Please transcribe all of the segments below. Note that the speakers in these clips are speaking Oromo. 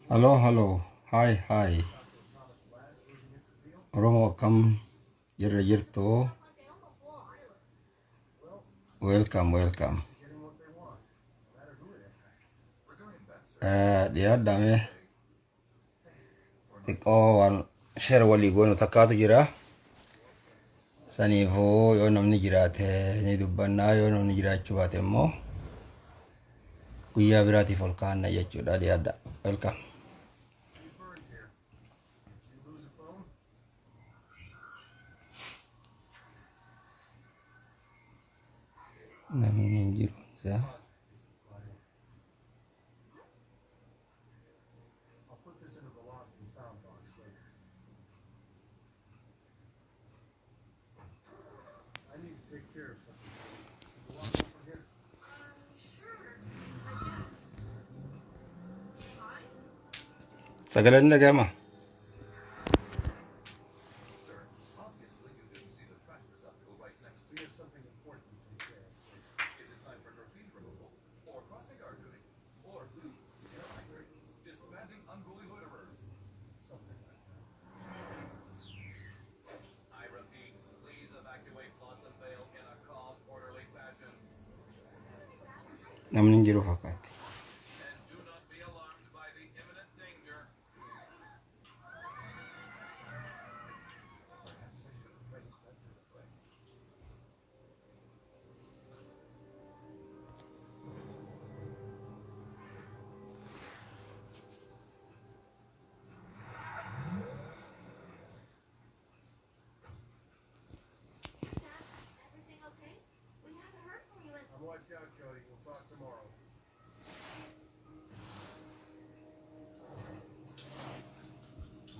Halo, halo. Hai, hai. Oromo kam jirto. Welcome, welcome. Dia dame. Tiko wan share wali gono takatu jira. Sanifu yo namni jirate ni dubbanna yo namni jiraachuu baate immoo guyyaa biraatiif ol kaanna jechuudha dhiyaadha. Welcome. Namni hin jiru isaa. Sagaleen dhaga'ama. Namni hin jiru fakkaatti.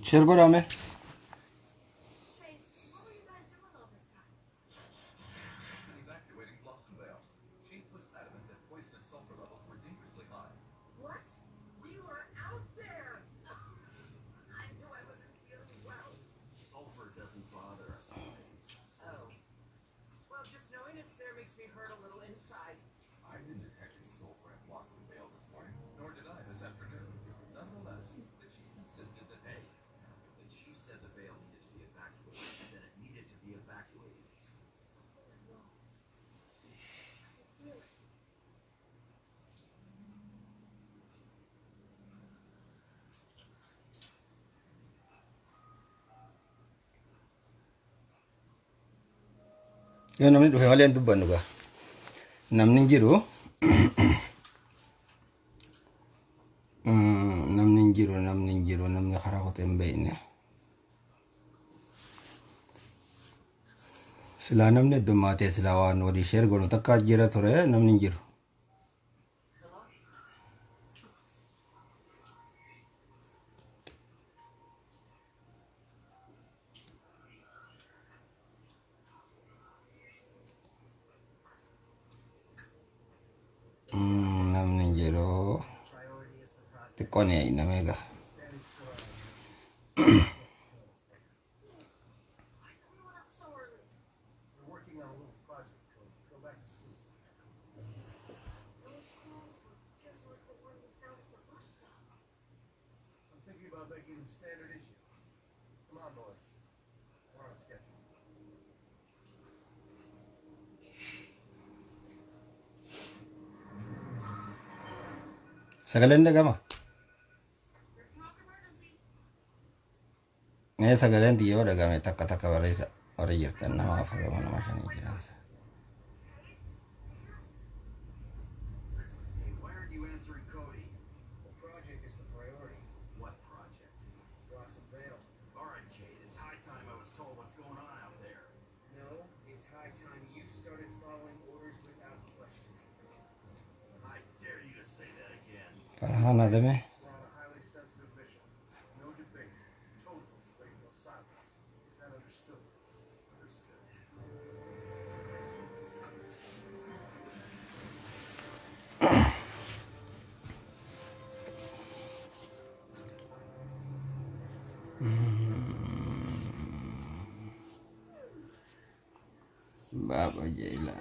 Share godhame. Yo namni dhufe malee hin dubbannu gaa. Namni hin jiru. Namni hin jiru, namni karaa kotee hin beekne. Silaa namni heddummaatee silaa waan walii share godhu takka jira ture namni hin jiru. Namni hin jiru. Xiqqoon namni egaa. Sagaleen dhagama. Sagaleen diyyoo dhagame takka takka barreessa warri jirtan nama afurama nama shanii jiraas. Farhan adame. Baba Jayla.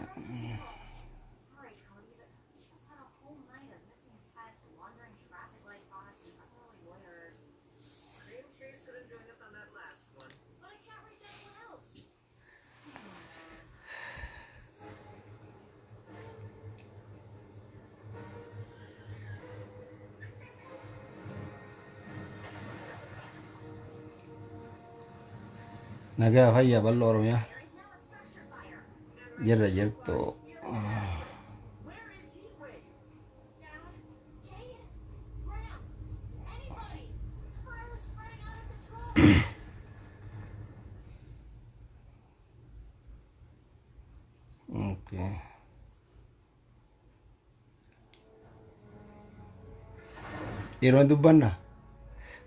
nagaa fayyaa bal'oo oromiyaa jirra jirtu. Okay. Yeroon dubbanna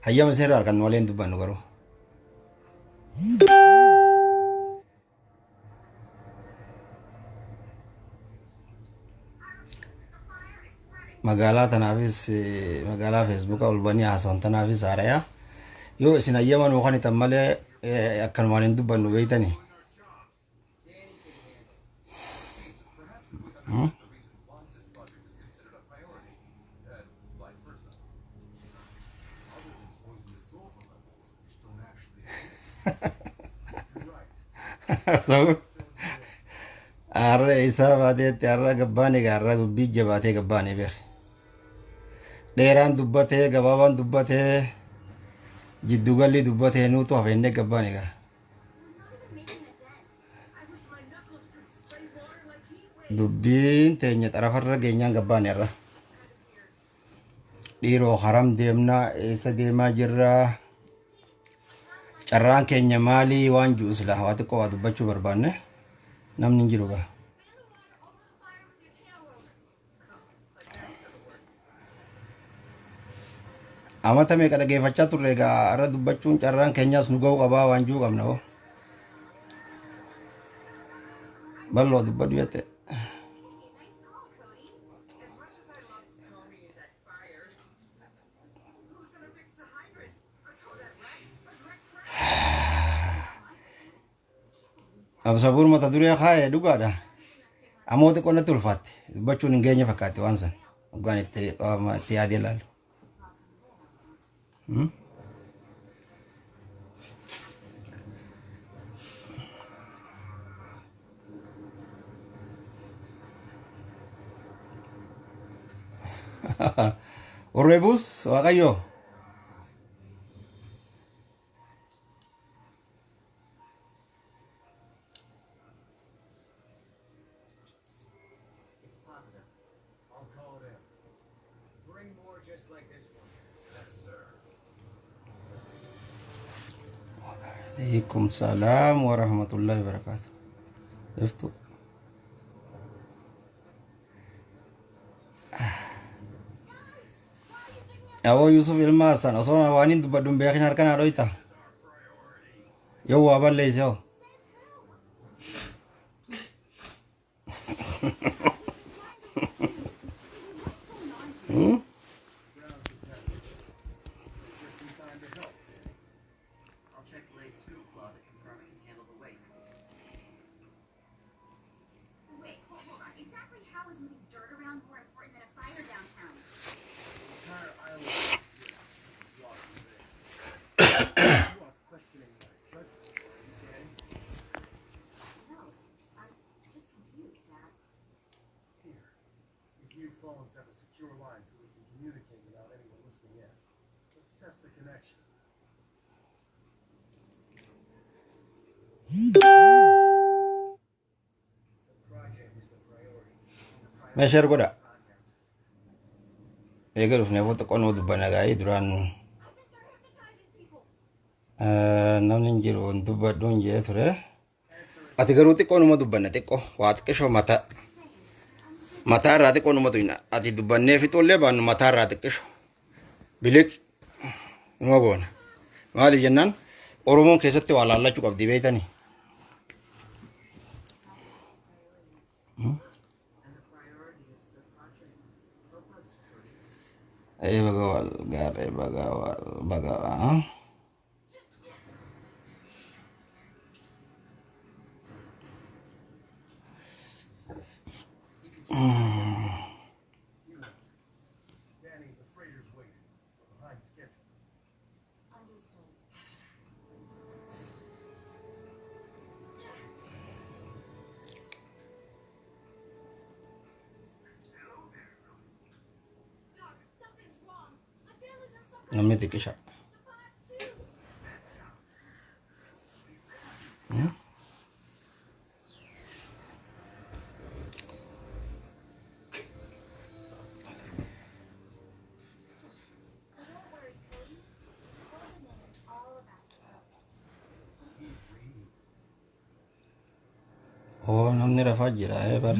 hayyama seeraa kan waliin dubbannu garuu. Magaalaa tanaafis magaalaa feesbuukaa ol banii haasawwan tanaafis haarayaa yoo isin hayyama nuu kan itan malee akkan waliin dubbannu beeytani. So arra isa baateetti arra gabbaane gaarra dubbii jabaatee gabbaane beek. Dheeraan dubbatee gabaabaan dubbatee jiddugalli dubbatee nuutu hafeenne gabbaane gaa. Dubbiin teenya xarafarra geenyaan gabbaane irra. Dhiiroo haram deemnaa eessa deemaa jirraa. Carraan keenya maalii waan jiru silaa waa xiqqoo waa dubbachuu barbaanne namni hin jiru gaa. Amata meeqa dhageeffachaa turre egaa irra dubbachuun carraan keenyaas nu ga'uu qabaa waan jiru qabna hoo. Bal'oo dubbadhu jette. Sabur mata duree kaaye dhugaadha. Ammoo xiqqoo natti ulfaatte dubbachuun hin geenye fakkaate waan san dhugaan itti yaadee ilaalu. Orrebus waaqayyo. Waalaikumsalam warahmatullahi wabarakatuh. Iftu. Awo Yusuf ilma Hasan osoo waanin dubbadhuun beekin harkan haadhoyta. Yoo waa balleeyse hoo. Meeshar godha. Egaa dhufnee foto qonnoo dubbanna gaa'ee duraan namni hin jiru dubbadhu hin jee ture. Ati garuu xiqqoo numa dubbanna xiqqoo waa xiqqishoo mataa irraa xiqqoo numatu hin ati dubbannee fixullee baannu mataa irraa xiqqishoo biliq numa goona. Maaliif jennaan Oromoon keessatti waa laallachuu qabdi beeytanii. Bagawal gare bagawal. Namni xiqqisha. Oh, namni rafaa jira. Bar.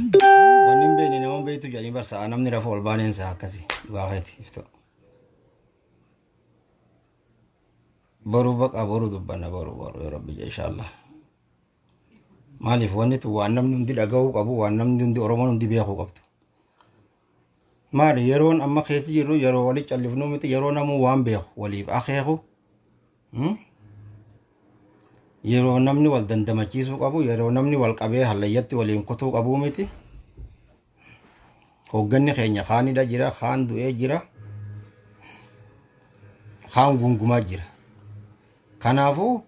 Wanni hin beekne nama beektu jedhanii barsaa namni rafa ol baaneensa akkasii gaafeeti iftu. Boruu baqa boruu dubbanna boruu yoo rabbi jee inshaallah. Maaliif wanni tu waan namni hundi dhaga'uu qabu waan namni hundi Oromoon hundi beekuu qabdu. Maali yeroon amma keessa jirru yeroo walitti callifnuu miti yeroo namuu waan beeku waliif akeeku. Yeroo namni wal dandamachiisuu qabu yeroo namni wal qabee hallayyatti waliin kutuu qabu miti. Hoogganni keenya kaanidha jira kaan du'ee jira kaan gungumaa jira. Kanaafuu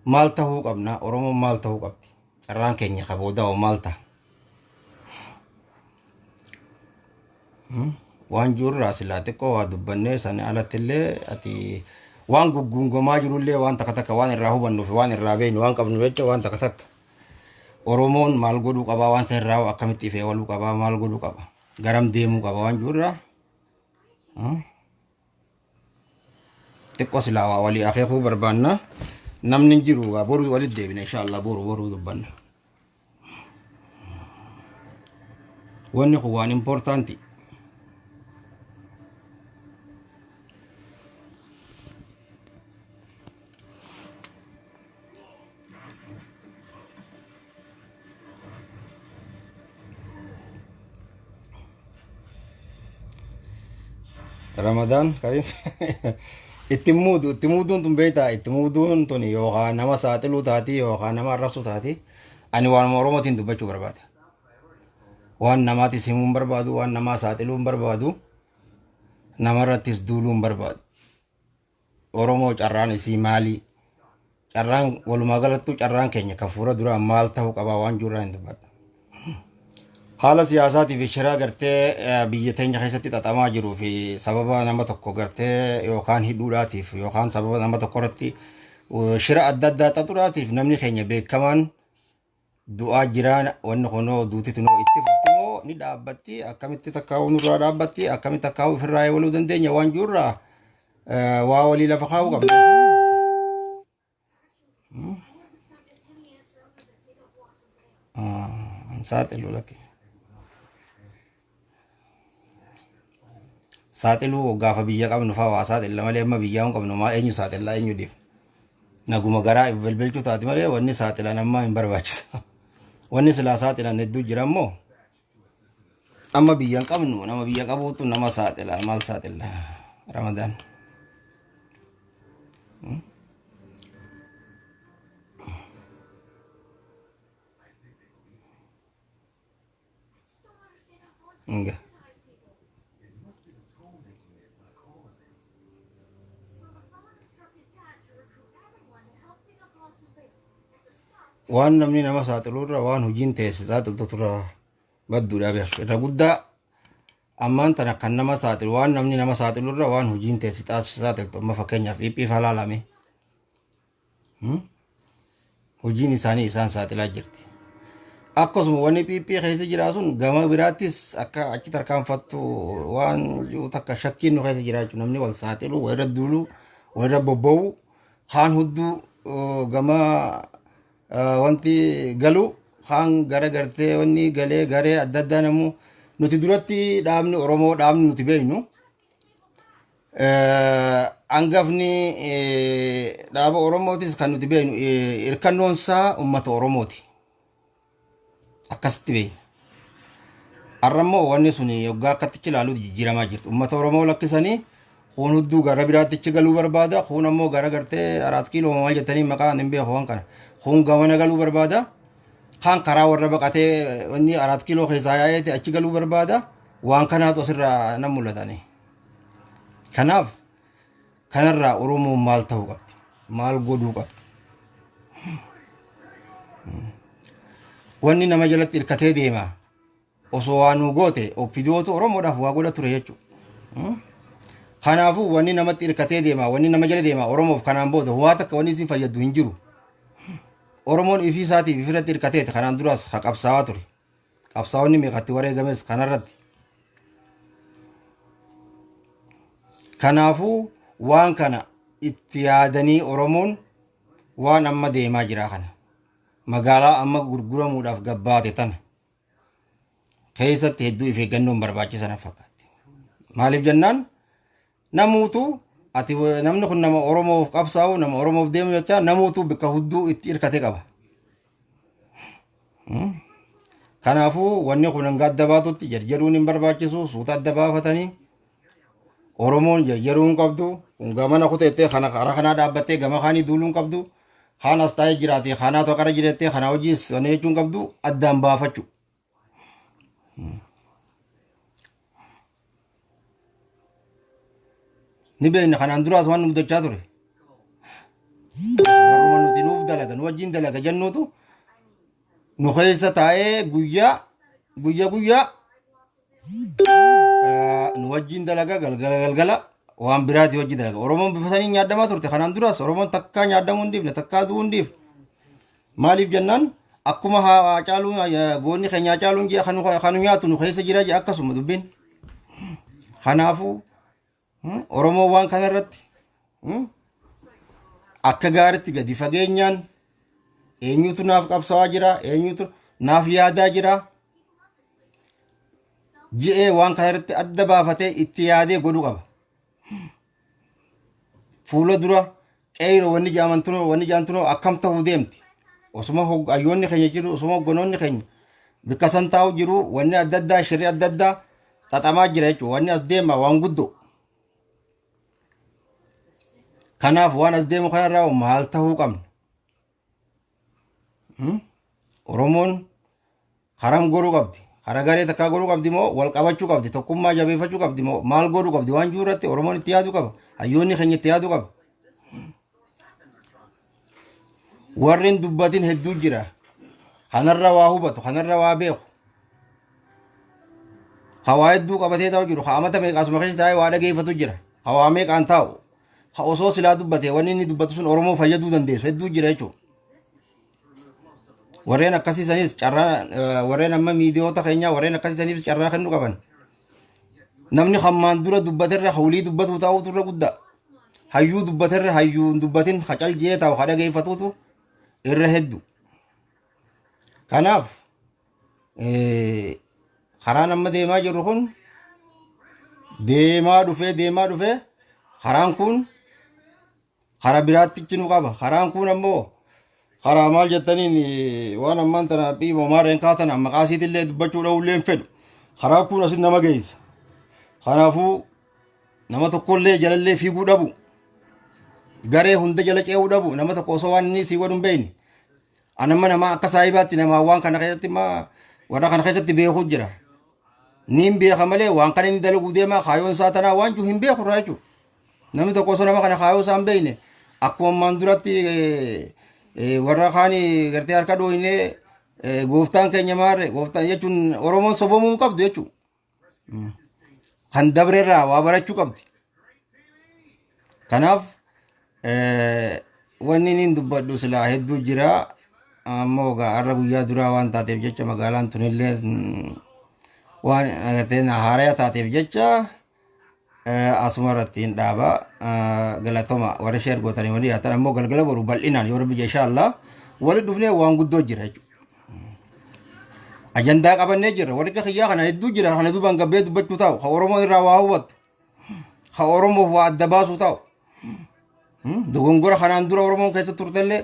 maal ta'uu qabna Oromoon maal ta'uu qabdi carraan keenya kaboodaa maal ta'a. Waan jirraa silaa xiqqoo waa dubbannee sani alattillee ati waan gungumaa jirullee waan takka takka waan irraa hubannuuf waan irraa beeknu waan qabnu jecha waan takka takka Oromoon maal godhuu qabaa waan isa irraa akkamitti ifee waluu qabaa maal godhuu qaba garam deemuu qaba waan jirraa xiqqoo silaa waa walii akeekuu barbaanna namni jiru boru walitti deebina inshaallah boru dubbanna. Wanni kun waan importanti. Ramadan Karim ittimuuduun tun beektaa ittimuuduun tun yookaan nama saaxiluu taati yookaan nama arrabsuu taati ani waan Oromootiin dubbachuu barbaada. Waan namaatis himuun barbaadu waan namaa saaxiluun barbaadu namarrattis duuluun barbaadu. Oromoo carraan isii maali? Carraan walumaa galattuu carraan keenya kan fuula duraan maal ta'uu qabaa waan jirraa hin dubbadha. Haala siyaasaatiif shiraa gartee biyya teenya keessatti xaxamaa jiruu fi sababa nama tokko gartee yookaan hidhuudhaatiif yookaan sababa nama tokko irratti shira adda addaa xaxuudhaatiif namni keenya beekamaan du'aa jiraan wanni kunoo duutitu noo itti fuftimoo ni dhaabbatti akkamitti takkaa'uu nurraa dhaabbatti akkamitti takkaa'uu ofirraa eegaluu dandeenya waan jirraa waa walii lafa kaa'uu qabna. Saaxiluu lakkee. Saaxiluu gaafa biyya qabnu fa'aa waa saaxilla malee amma biyyaa hin qabnu maa eenyu saaxillaa eenyu dhiif naguma garaa bilbilchuu taati malee wanni saaxilan amma hin barbaachisa. Wanni silaa saaxilan hedduu jira ammoo amma biyya hin qabnu nama biyya qabuutu nama saaxila maal saaxilla Ramadaan. Enggak. Waan namni nama saaxilurra waan hojiin teesse saaxiltuturra badduudha beeku irra guddaa ammaan tana kan nama saaxilu waan namni nama saaxilurra waan hojiin teesse saaxiltu amma fakkeenyaaf dhiphiif halaalame hojiin isaanii isaan saaxilaa jirti. Akkasuma wanni phiphii keessa jiraa sun gama biraattis akka achi tarkaanfattu waan jiru takka shakkiin nu keessa jiraachuu namni wal saaxilu walirra duulu walirra bobba'u kaan hudduu gama wanti galu kaan gara gartee wanni galee garee adda addaa namu nuti duratti dhaabni Oromoo dhaabni nuti beeknu angafni dhaaba Oromootis kan nuti beeknu hirkannoonsaa uummata Oromooti. Akkasitti beekna. Arrammoo wanni sun yoggaa akkatti ilaaluu jijjiiramaa jirtu. Uummata Oromoo lakkisanii kun hudduu gara biraatti galuu barbaada. Kun ammoo gara gartee 4 kiiloo maal jettanii maqaan hin beeku waan kana. Kun gamana galuu barbaada. Kan karaa warra baqatee wanni 4 kiiloo keessaa yaa'eeti achi galuu barbaada. Waan kanaatu asirraa nan mul'atani. Kanaaf kanarraa Oromoon maal ta'uu qabdi? Maal godhuu qabdi? Wanni nama jalatti hirkatee deema osoo waan nu goote obbidootu Oromoodhaaf waa godha ture jechuudha. Kanaafuu wanni namatti hirkatee deema wanni nama jala deema Oromoof kanaan booda waa takka wanni isin fayyadu hin jiru. Oromoon ifii isaatiif ifirratti hirkateeti kanaan duras ha qabsaawaa ture. Qabsaa'onni meeqatti wareegames kanarratti. Kanaafuu waan kana itti yaadanii Oromoon waan amma deemaa jira kana. Magaalaa amma gurguramuudhaaf gabbaate tana. Keessatti hedduu if eeggannoon barbaachisan fakkaatti. Maaliif jennaan namuutu ati namni kun nama Oromoof qabsaa'u nama Oromoof deemu jechaa namuutu bakka hudduu itti hirkate qaba. Kanaafuu wanni kun hanga adda baatutti jarjaruun hin barbaachisu suuta adda baafatanii Oromoon jarjaruun qabdu kun gamana kuteettee kana karaa kanaa dhaabbattee gama kaanii duuluun qabdu kaan as taa'ee jiraate kanaa tokkara jireettee kana hojiis wanni jechuun qabdu addaan baafachuu. Ni beekna kanaan duraas waan nu mudachaa ture. Warruma nuti nuuf dalaga nu wajjin dalaga jennuutu nu keessa taa'ee guyyaa nu wajjin dalaga galgala waan biraati wajjin dalaga. Oromoon bifa sanii nyaadamaa turte kanaan duraas Oromoon takkaa nyaadamuu hin dhiifne takkaa du'uu hin dhiifne. Maaliif jennaan akkuma haa caaluun goonni keenya caaluun ji'a kanu nyaatu nu keessa jira ji'a akkasuma dubbiin. Kanaafuu Oromoo waan kanarratti akka gaariitti gadi fageenyaan eenyutu naaf qabsaa'aa jira eenyutu naaf yaadaa jira ji'ee waan kanarratti adda baafatee itti yaadee godhuu qaba. Fuula dura qeeyro wanni jaantunoo akkam ta'uu deemti. Osuma hayyoonni keenya jiru osuma hoggonoonni keenya bakka san taa'u jiru wanni adda addaa shirri adda addaa xaxamaa jira jechuudha. Wanni as deema waan guddoo. Kanaaf waan as deemu kanarraa maal ta'uu qabna. Oromoon haram godhuu qabdi. Hara garee takkaa godhuu qabdi moo wal qabachuu qabdi. Tokkummaa jabeeffachuu qabdi moo maal godhuu qabdi waan jiru irratti Oromoon itti yaaduu qaba. Hayyoonni keenya itti yaaduu qaba. Warreen dubbatin hedduu jira. Kanarra waa hubatu, kanarra waa beeku. Hawaa hedduu qabatee ta'u jiru. Haamata meeqaasuma keessa taa'ee waa dhageeffatu jira. Hawaa meeqaan taa'u. Osoo silaa dubbate wanni inni dubbatu sun Oromoo fayyaduu dandeessu hedduu jira jechuudha. Warreen akkasiisanis carraa warreen amma miidiyoota keenyaa warreen akkasiisaniif carraa kennuu qaban. Namni hammaan dura dubbaterra hawlii dubbatu taa'utu irra guddaa. Hayyuu dubbaterra hayyuu dubbatin hacal jee taa'u haadha geeffatuutu irra hedduu. Kanaaf karaan amma deemaa jirru kun deemaa dhufee karaan kun karaa biraatti nu qaba. Karaan kun ammoo karaa maal jettaniin waan ammaan tana dhiiboo maarreen kaatan maqaasiitillee dubbachuu dha'ullee fedhu. Karaa kun asin nama geessa. Kanaafuu nama tokkollee jalallee fiiguu dhabu. Garee hunda jala ce'uu dhabu. Nama tokko osoo waan inni sii godhu hin beekne. Anamma nama akka saahibaatti nama waan kana keessatti warra kana keessatti beekuu jira. Niin beeka malee waan kana inni dalaguu deemaa kaayoon isaa tanaa waan jiru hin beeku irraa jechuudha. Namni tokko osoo nama kana kaayoo isaa hin beekne akkuma ammaan duratti warra kaanii gartee harka dhoohinee gooftaan keenya maarre gooftaan jechuun Oromoon sobamuu hin qabdu jechuudha. Kan dabreerraa waa barachuu qabdi. Kanaaf wanni niin dubbadhu silaa hedduu jira. Ammoo har'a guyyaa duraa waan taateef jecha magaalaan tunillee waan agartee haaraya taateef jecha asuma irratti hin dhaaba galatoma warra sheer gootanii walii haatan ammoo galgala boru bal'inaan yoo rabbi insha Allah wali dhufnee waan guddoo jira jechuudha. Ajandaa qabannee jirra warri kiyyaa kana hedduu jira kana duubaan gabbee dubbachuu taa'u ka Oromoo irraa waa hubatu ka Oromoof waa adda baasuu taa'u dogongora kanaan dura Oromoon keessa turtellee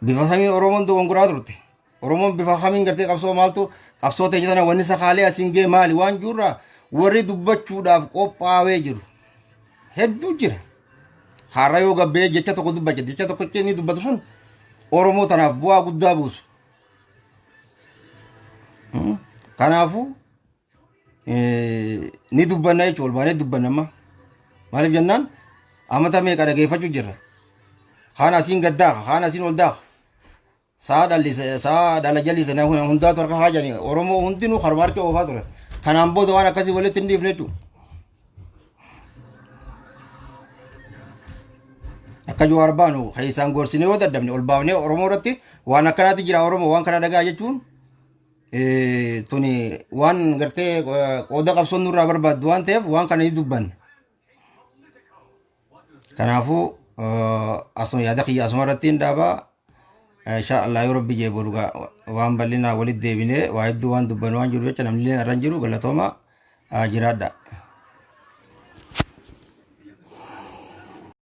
bifa samiin Oromoon dogongoraa turte. Oromoon bifa kamiin gartee qabsoo maaltu qabsoo ta'e jedhana wanni sakaalee asiin gee maali waan jirra warri dubbachuudhaaf qophaawee jiru hedduu jira. Har'a yoo gabbee jecha tokko dubbache jecha tokko inni dubbatu sun Oromoo tanaaf bu'aa guddaa buusu. Kanaafuu ni dubbanna jechuudha walbaanee dubbanna amma maaliif jennaan amata meeqa dhageeffachuu jirra. Kaan asiin gaddaa kaan asiin ol daaqa. Saa dhala jalisa hundaatu harka haajanii Oromoo hundinuu harmaarkee oofaa ture. Kanaan booda waan akkasii walitti hin dhiifne jechuudha. akka Jawaar baanu isaan gorsinee yoo daddabne ol baafnee Oromoo irratti waan akkanaatti jira Oromoo waan kana dhagaa jechuun tuni waan gartee qooda qabsoon nurraa barbaaddu waan ta'eef waan kana ni dubbanna. Kanaafuu asuma yaada kiyya asuma irratti hin dhaabaa. Insha Allah yoo Rabbi jee borugaa waan bal'inaa walitti deebinee waa hedduu waan dubbannu waan jiru jecha namni illee irra hin jiru galatooma jiraadha.